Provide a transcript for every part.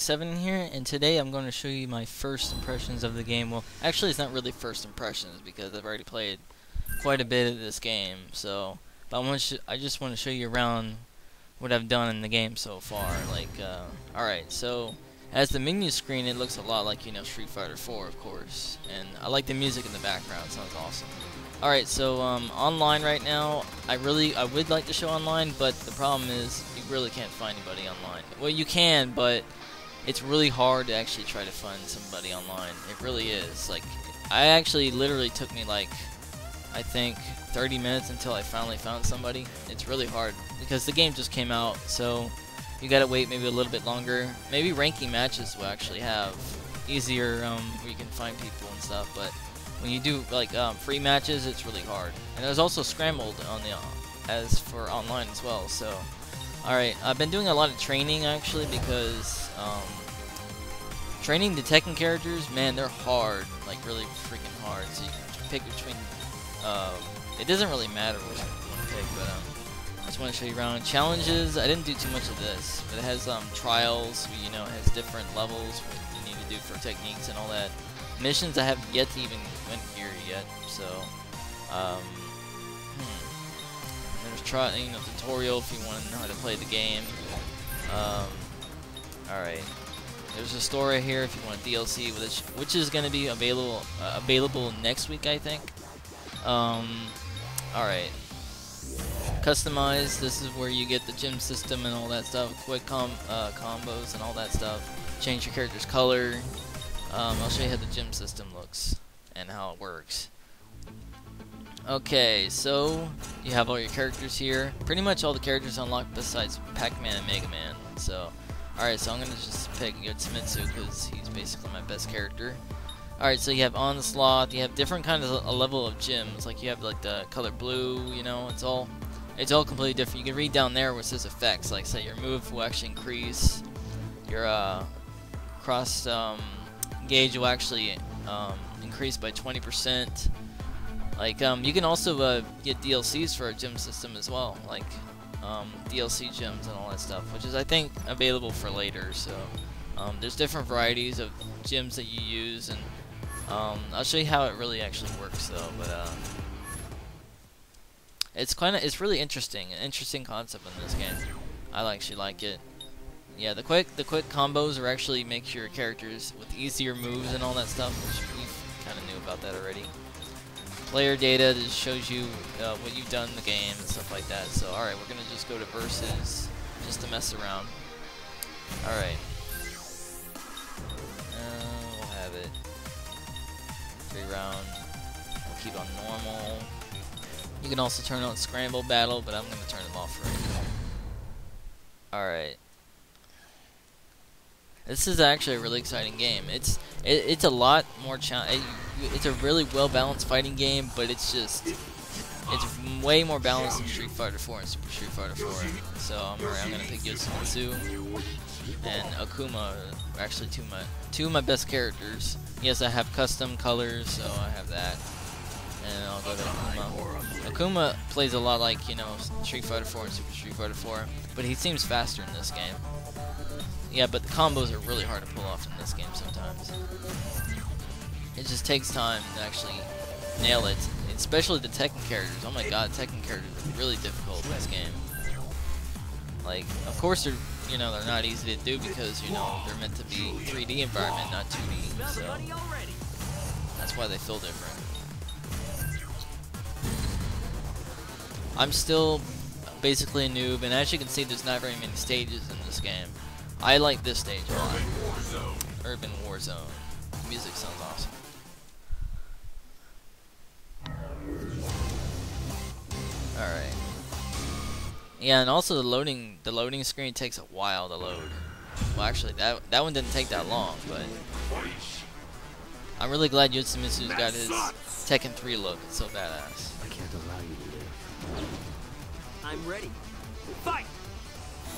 7 here, and today I'm going to show you my first impressions of the game. Well, actually it's not really first impressions because I've already played quite a bit of this game. So, but I just want to show you around what I've done in the game so far. Alright, so as the menu screen, it looks a lot like, Street Fighter 4, of course, and I like the music in the background. It sounds awesome. Alright, so online right now, I would like to show online, but the problem is you really can't find anybody online. Well, you can, but it's really hard to actually try to find somebody online. It really is. Like, literally took me like, I think 30 minutes until I finally found somebody. It's really hard because the game just came out, so you gotta wait maybe a little bit longer. Maybe ranking matches will actually have easier where you can find people and stuff, but when you do like free matches, it's really hard. And there's also scrambled on the as for online as well. So, alright, I've been doing a lot of training actually because training the Tekken characters, man, they're hard, like really freaking hard. So you can pick between. It doesn't really matter which one you want to pick, but I just want to show you around challenges. I didn't do too much of this, but it has trials. It has different levels what you need to do for techniques and all that. Missions I have yet to even went here yet, so there's tutorial if you want to know how to play the game. Alright, there's a story here if you want a DLC, which is going to be available next week, I think. Alright, customize. This is where you get the gym system and all that stuff, quick combos and all that stuff. Change your character's color. I'll show you how the gym system looks and how it works. Okay, so you have all your characters here. Pretty much all the characters unlocked besides Pac-Man and Mega Man. So, alright, so I'm gonna just pick Yotsumitsu because he's basically my best character. Alright, so you have Onslaught. You have different kinds of a level of gyms. Like you have like the color blue. It's all completely different. You can read down there where it says effects. Like say your move will actually increase. Your cross gauge will actually increase by 20%. Like you can also get DLCs for a gym system as well, like DLC gyms and all that stuff, which is I think available for later. So there's different varieties of gyms that you use, and I'll show you how it really actually works though. But it's really interesting, an interesting concept in this game. I actually like it. Yeah, the quick combos are actually make your characters with easier moves and all that stuff, which we kind of knew about that already. Player data just shows you what you've done in the game and stuff like that. So, alright, we're gonna just go to versus just to mess around. Alright. We'll have it 3-round. We'll keep on normal. You can also turn on scramble battle, but I'm gonna turn it off right now. Alright. This is actually a really exciting game. It's a lot more it's a really well balanced fighting game, but it's way more balanced than Street Fighter 4 and Super Street Fighter 4. So I'm gonna pick Yotsumitsu and Akuma. Actually, two of my best characters. Yes, I have custom colors, so I have that. And I'll go to Akuma. Akuma plays a lot like Street Fighter 4 and Super Street Fighter 4, but he seems faster in this game. Yeah, but the combos are really hard to pull off in this game sometimes. It just takes time to actually nail it, especially the Tekken characters. Oh my god, Tekken characters are really difficult in this game. Like, of course they're they're not easy to do because they're meant to be 3D environment, not 2D. So that's why they feel different. I'm still basically a noob, and as you can see, there's not very many stages in this game. I like this stage a lot. Urban Warzone. The music sounds awesome. Alright. Yeah, and also the loading screen takes a while to load. Well, actually, that one didn't take that long, but I'm really glad Yotsumitsu's got his Tekken 3 look. It's so badass. I can't allow you to live. I'm ready. Fight!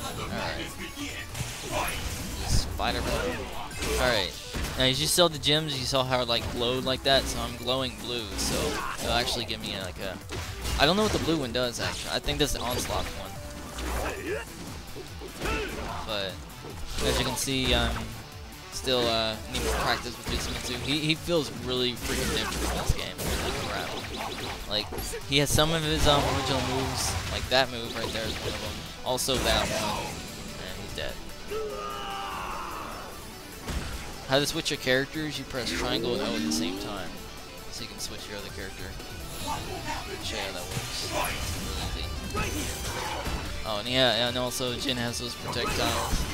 Alright. Spider mode. Alright. Now as you saw the gems, you saw how it like glowed like that, so I'm glowing blue, so it'll actually give me like a I don't know what the blue one does actually. I think that's the Onslaught one. But As you can see, still need more practice with Zenitsu. He feels really freaking different in this game. Holy crap. Like, he has some of his original moves, like that move right there is one of them. Also that one, and he's dead. How to switch your characters, you press triangle and O at the same time. So you can switch your other character. I'll show you how that works. It's really easy. Oh, and yeah, and also Jin has those projectiles.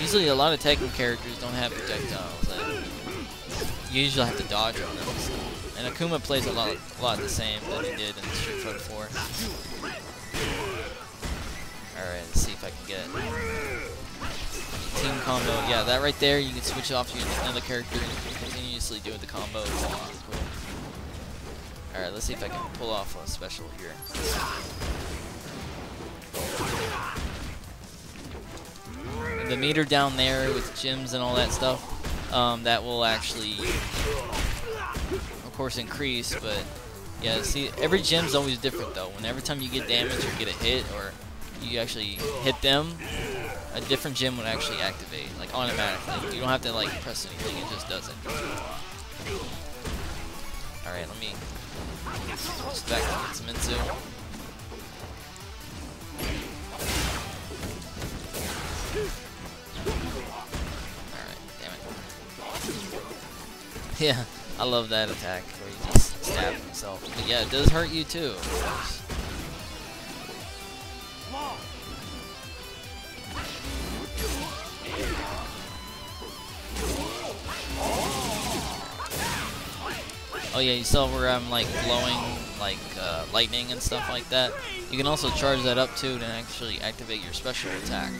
Usually a lot of Tekken characters don't have projectiles. You usually have to dodge on them. So. And Akuma plays a lot the same that he did in Street Fighter 4. Alright, let's see if I can get team combo. Yeah, that right there, you can switch it off to another character and continuously do the combo. It's really cool. Alright, let's see if I can pull off a special here. The meter down there with gyms and all that stuff, that will actually, of course, increase, but yeah, see, every gym's always different though. Every time you get damage or get a hit or you actually hit them, a different gym would actually activate, like automatically. You don't have to like press anything, it just does it. Alright, let me switch back to Zenitsu. Yeah, I love that attack where he just stabs himself. But yeah, it does hurt you too, of course. Oh yeah, you saw where I'm like blowing like lightning and stuff like that. You can also charge that up too to actually activate your special attack.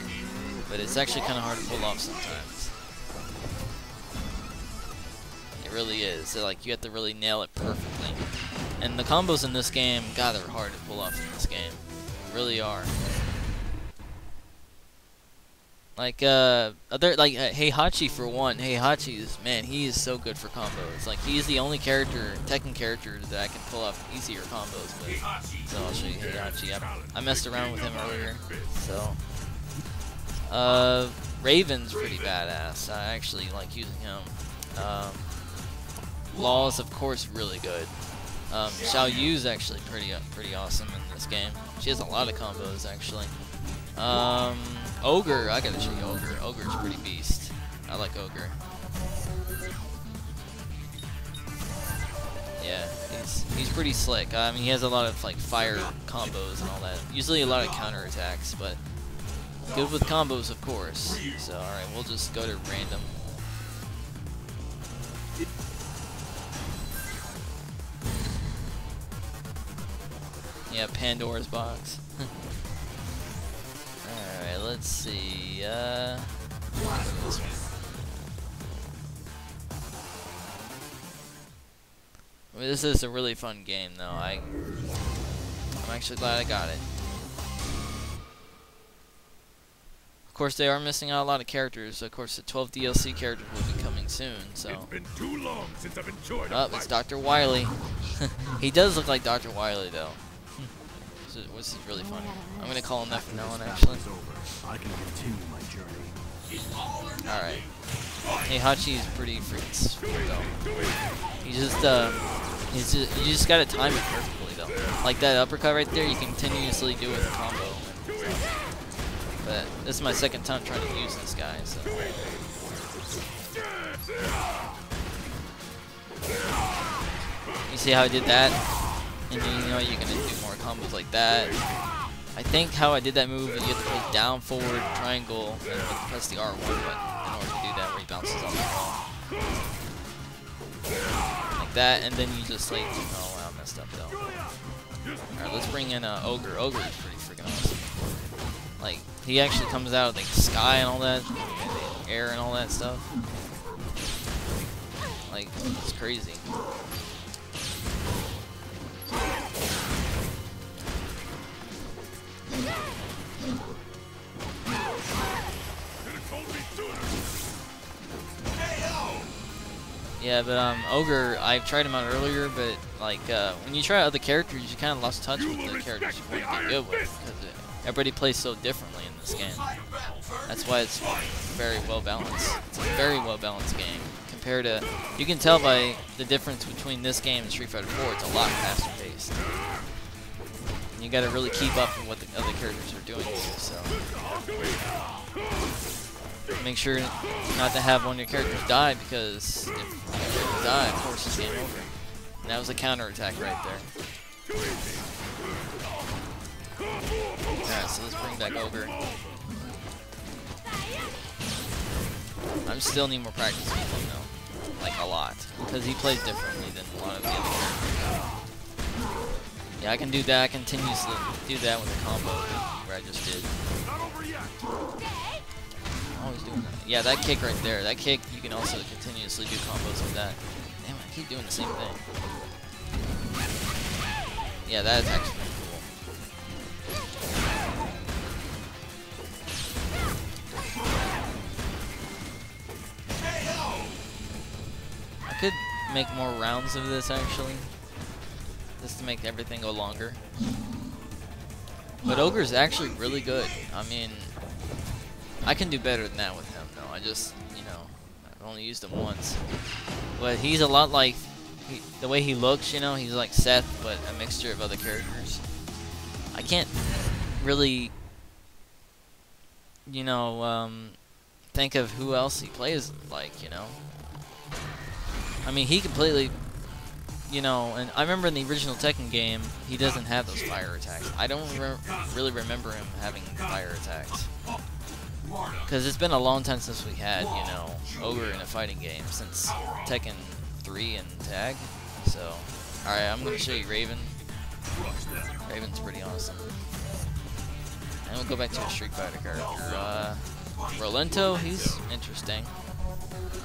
But it's actually kind of hard to pull off sometimes. It really is. So, like, you have to really nail it perfectly. And the combos in this game, God, they're hard to pull off in this game. They really are. Like, Heihachi for one. Heihachi is, man, he is so good for combos. Like, he's the only character, Tekken character, that I can pull off easier combos with. So I'll show you Heihachi. I messed around with him earlier. So, Raven's pretty badass. I actually like using him. Law is, of course, really good. Xiao Yu's actually pretty awesome in this game. She has a lot of combos, actually. Ogre, I gotta show you Ogre. Ogre's pretty beast. I like Ogre. Yeah, he's pretty slick. I mean, he has a lot of like fire combos and all that. Usually a lot of counter attacks, but good with combos, of course. So, alright, we'll just go to random. Yeah, Pandora's box. Alright, let's see. This one. I mean, this is a really fun game, though. I'm actually glad I got it. Of course, they are missing out a lot of characters. Of course, the 12 DLC characters will be coming soon. So. It's been too long since I've enjoyed it's Dr. Wily. He does look like Dr. Wily, though. Which is really funny. I'm gonna call him that from now on, actually. I can continue my journey. Alright. Heihachi is pretty freaking sweet, though. You just gotta time it perfectly, though. Like that uppercut right there, you continuously do it in combo. But this is my second time trying to use this guy, so. You see how I did that? And you know you're gonna do more combos like that. I think how I did that move, you have to press down, forward, triangle, and press the R1 button in order to do that, where he bounces off the wall. Like that, and then you just like, oh wow, I messed up though. Alright, let's bring in Ogre. Ogre is pretty freaking awesome. Like, he actually comes out of like the sky and all that, and the air and all that stuff. Like, it's crazy. Yeah, but Ogre, I tried him out earlier, but like when you try other characters, you kind of lost touch with the characters you want to get good with, because everybody plays so differently in this game. That's why it's very well balanced. It's a very well balanced game compared to. You can tell by the difference between this game and Street Fighter 4. It's a lot faster paced. And you got to really keep up with what the other characters are doing here. So make sure not to have one of your characters die, because if your characters die, of course it's game over. And that was a counterattack right there. Alright, so let's bring back Ogre. I still need more practice with him though. Like a lot. Because he plays differently than a lot of the other characters. Yeah, I can do that. I continuously do that with a combo where I just did. Always doing that. Yeah, that kick right there. That kick, you can also continuously do combos with that. Damn, I keep doing the same thing. Yeah, that is actually pretty cool. I could make more rounds of this actually, just to make everything go longer. But Ogre's actually really good. I mean, I can do better than that with him though. I just, you know, I've only used him once. But he's a lot like, the way he looks, you know, he's like Seth, but a mixture of other characters. I can't really, you know, think of who else he plays like, you know. I mean, he completely, you know, and I remember in the original Tekken game, he doesn't have those fire attacks. I don't really remember him having fire attacks. Because it's been a long time since we had, you know, Ogre in a fighting game, since Tekken 3 and Tag. So, alright, I'm going to show you Raven. Raven's pretty awesome. And we'll go back to a Street Fighter character. Rolento, he's interesting.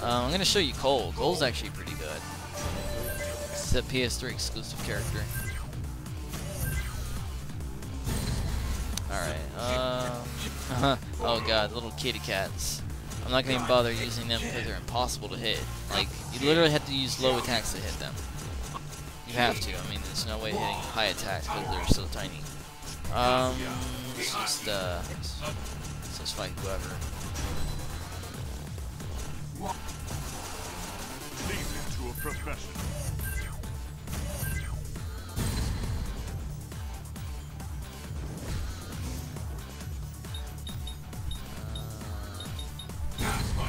I'm going to show you Cole. Cole's actually pretty good. It's a PS3 exclusive character. Alright, oh god, little kitty cats. I'm not going to even bother using them because they're impossible to hit. Like, you literally have to use low attacks to hit them. You have to. I mean, there's no way hitting high attacks because they're so tiny. Let's just fight whoever. Into a profession.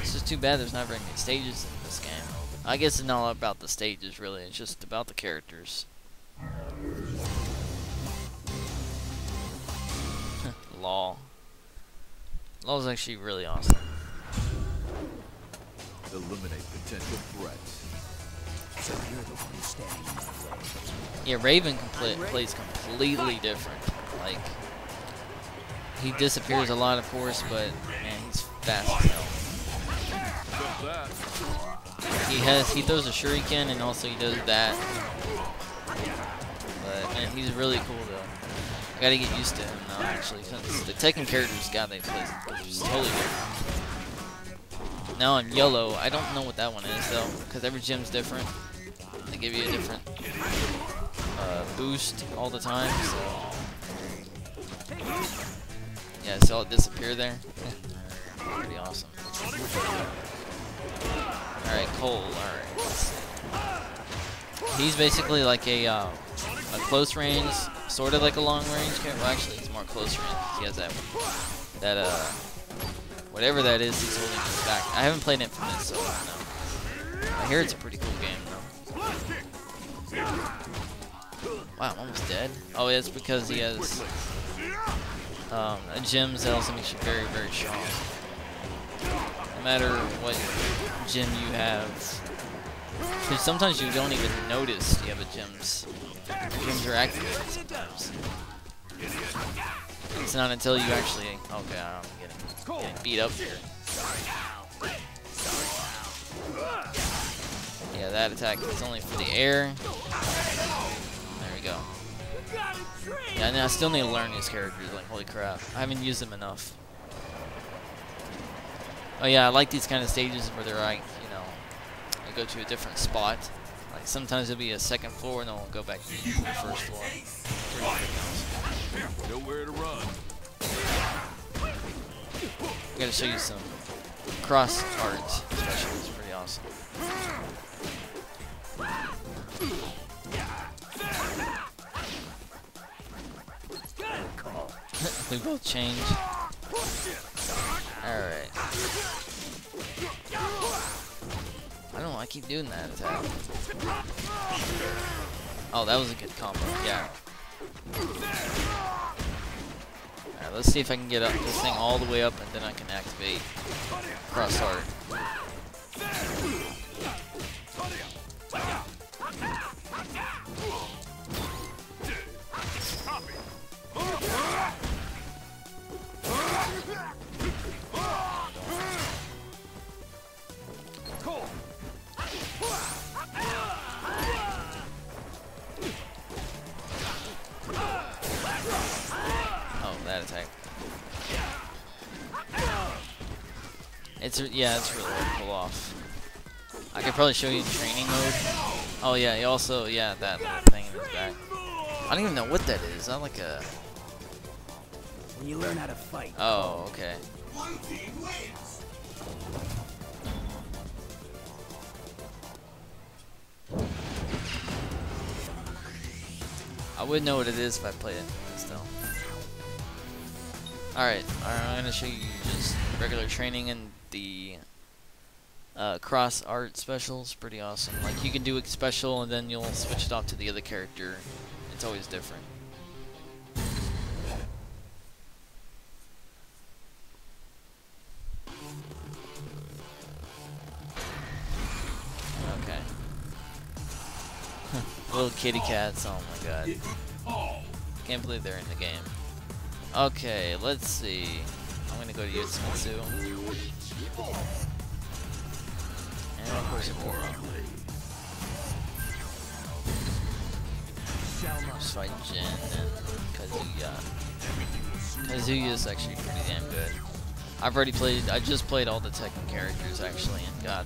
It's just too bad there's not very many stages in this game. I guess it's not all about the stages, really. It's just about the characters. Law. Law's actually really awesome. Eliminate potential threats. So you're the one standing in my way. Yeah, Raven plays completely different. Like, he disappears a lot, of course, but man, he's fast as hell. He throws a shuriken and also he does that. But man, he's really cool though. I gotta get used to him now actually, since the Tekken characters, God, they play just totally different. Now on yellow, I don't know what that one is though, because every gym's different. They give you a different boost all the time. So yeah, I saw it disappear there. Pretty awesome. Alright, Cole, alright. He's basically like a close range, sort of like a long range character. Well, actually, it's more close range. He has that whatever that is he's holding in his back. I haven't played Infamous, so I don't know. I hear it's a pretty cool game, though. Wow, I'm almost dead. Oh, yeah, it's because he has a gems that also makes you very, very strong. No matter what gem you have. Because sometimes you don't even notice you have a gems. Gems are activated sometimes. It's not until you actually... Okay, I'm getting beat up here. Yeah, that attack is only for the air. There we go. Yeah, and I still need to learn these characters. Like, holy crap. I haven't used them enough. Oh yeah, I like these kind of stages where they're like, you know, I go to a different spot. Like sometimes it'll be a second floor and then we'll go back to the first floor. Pretty awesome. Nowhere to run. I gotta show you some cross art, especially. It's pretty awesome. We both change. Alright. I don't know, I keep doing that attack. Oh, that was a good combo, yeah. Alright, let's see if I can get up this thing all the way up and then I can activate cross art. That attack. It's really hard to pull off. I could probably show you in training mode. Oh yeah, he also that little thing in his back. I don't even know what that is. Is that like a? When you learn how to fight. Oh, okay. I would know what it is if I played it still. Alright, I'm going to show you just regular training and the cross art specials. Pretty awesome. Like, you can do a special and then you'll switch it off to the other character. It's always different. Okay. Little kitty cats, oh my god. Can't believe they're in the game. Okay, let's see. I'm gonna go to Yutsumitsu. And of course, just fight Jin and Kazuya. Kazuya is actually pretty damn good. I just played all the Tekken characters actually, and god,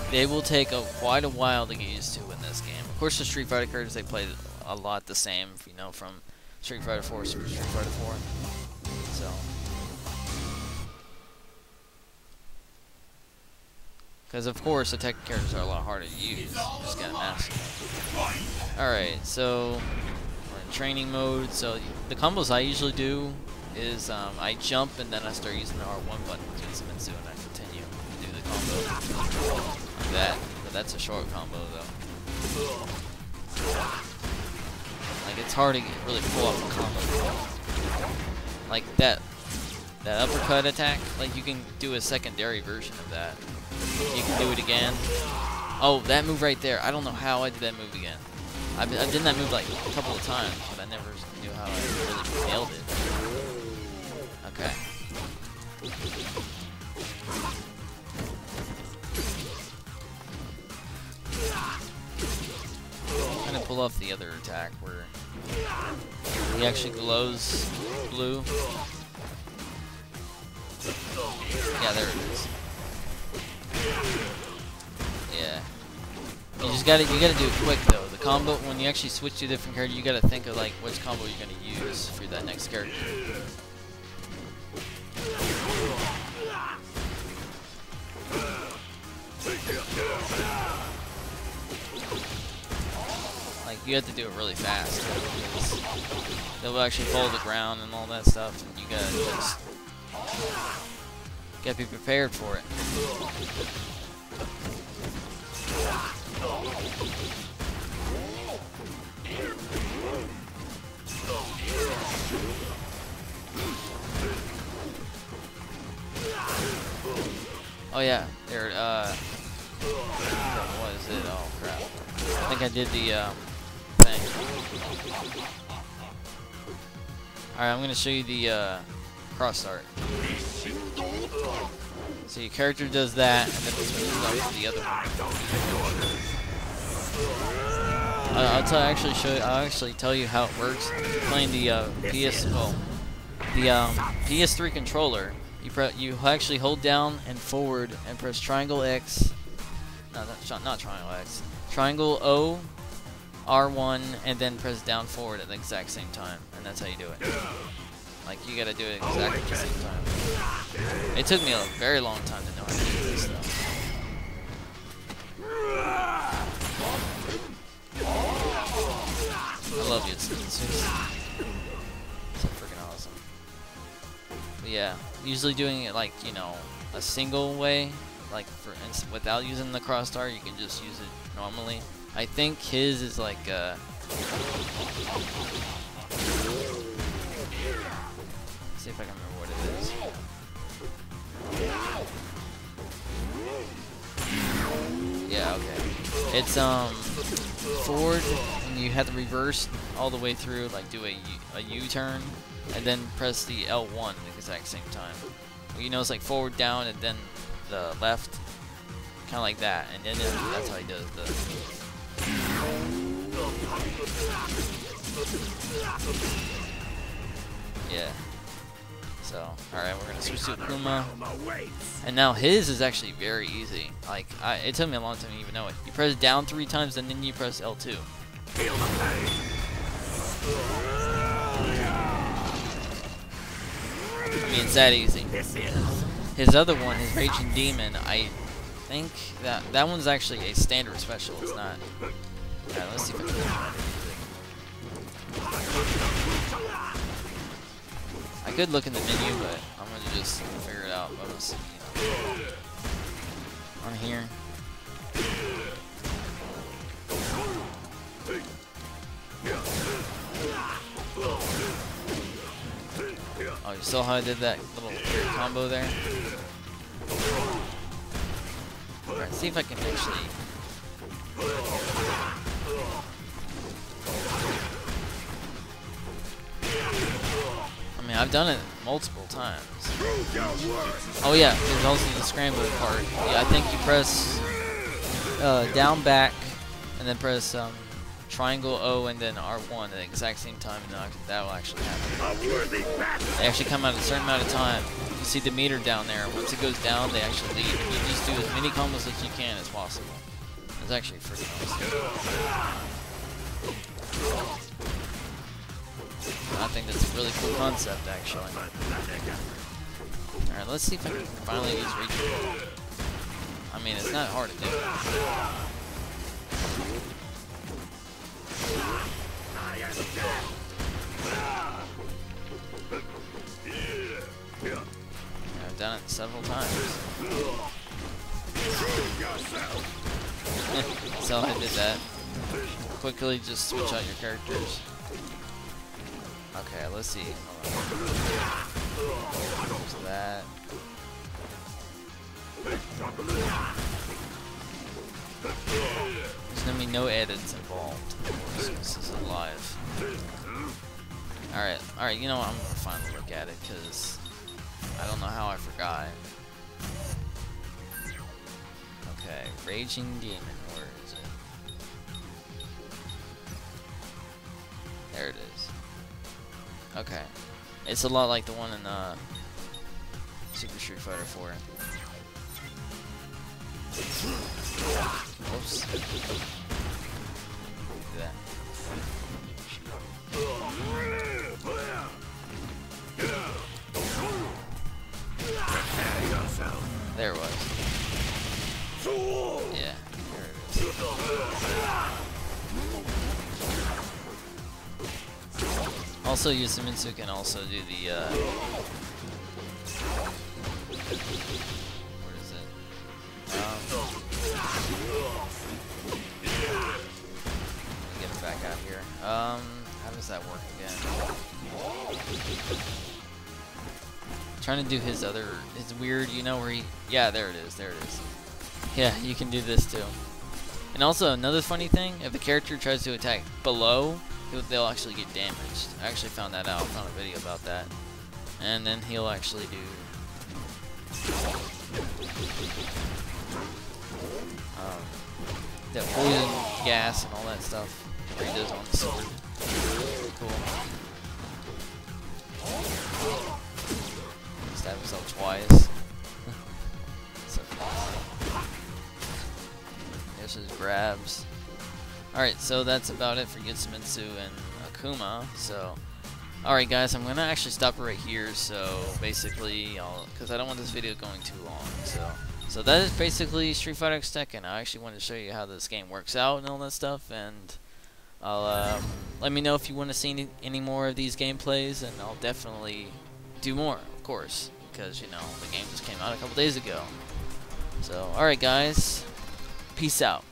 they will take quite a while to get used to in this game. Of course, the Street Fighter characters, they play a lot the same, you know, from Street Fighter 4, Super Street Fighter 4. So, because of course the Tekken characters are a lot harder to use. You just gotta master them. Alright, so we're in training mode. So the combos I usually do is I jump and then I start using the R1 button to Yutsumitsu and I continue to do the combo like that. But that's a short combo though. Like, it's hard to really pull off a combo. Like that uppercut attack, like you can do a secondary version of that. You can do it again. Oh, that move right there. I don't know how I did that move again. I've done that move like a couple of times, but I never knew how I really nailed it. Okay. I'm trying to pull off the other attack where he actually glows blue. Yeah, there it is. Yeah. You gotta do it quick though. The combo, when you actually switch to a different character, you gotta think of like which combo you're gonna use for that next character. Like, you have to do it really fast. They'll actually follow the ground and all that stuff, and you gotta be prepared for it. Oh yeah, there. What is it? Oh crap! I think I did the thing. All right, I'm gonna show you the cross art. So your character does that, and then it switches off to the other one. I'll actually tell you how it works. Playing the PS3 controller, you actually hold down and forward and press triangle X. No, not triangle X. Triangle O, R1, and then press down forward at the exact same time, and that's how you do it. Like, you gotta do it exactly at the same time. It took me a very long time to know how to do this though. I love you, it's so freaking awesome. But yeah, usually doing it like, you know, a single way, like without using the cross star, you can just use it normally. I think his is like see if I can remember what it is. Yeah, okay. It's forward, and you have to reverse all the way through, like do a U-turn, and then press the L1 at the exact same time. You know, it's like forward, down, and then the left, kind of like that, and then that's how he does the. Yeah. So, alright, we're gonna switch to Akuma. And now his is actually very easy. Like, it took me a long time to even know it. You press down 3 times, and then you press L2. I mean, it's that easy. His other one, his Raging Demon, I think that one's actually a standard special. It's not. Alright, let's see if I can. I could look in the menu, but I'm gonna just figure it out. I'm just, you know, on here. Oh, you saw how I did that little weird combo there? Alright, see if I can actually. I mean, I've done it multiple times. Oh yeah, there's also the scramble part. Yeah, I think you press down, back, and then press triangle O and then R1 at the exact same time, and that will actually happen. They actually come out a certain amount of time. You see the meter down there. Once it goes down, they actually leave. You just do as many combos as you can as possible. It's actually freaking awesome. I think that's a really cool concept, actually. Alright, let's see if I can finally use Reach. I mean, it's not hard to do. I've done it several times. So I did that. Quickly just switch out your characters. Okay, let's see. There's that. There's gonna be no edits involved. This is live. Alright, you know what? I'm gonna finally look at it because I don't know how I forgot. Okay, Raging Demon, where is it? There it is. Okay. It's a lot like the one in Super Street Fighter 4. Whoops. Do that. There it was. Yeah, there it is. Also, Yusumitsu can also do the, what is it? Let me get it back out here. How does that work again? I'm trying to do his weird, you know, where he, yeah, there it is. Yeah, you can do this too. And also, another funny thing, if the character tries to attack below, they'll actually get damaged. I actually found that out. I found a video about that. And then he'll actually do that poison gas and all that stuff where he does on the sword. Cool. Stab himself twice. So cool. There's his grabs. Alright, so that's about it for Yusumitsu and Akuma. So Alright guys, I'm gonna actually stop it right here, so basically, because I don't want this video going too long, so that is basically Street Fighter X Tekken. I actually wanted to show you how this game works out and all that stuff, and I'll, let me know if you want to see any more of these gameplays, and I'll definitely do more, of course, because, you know, the game just came out a couple days ago. So, alright guys, peace out.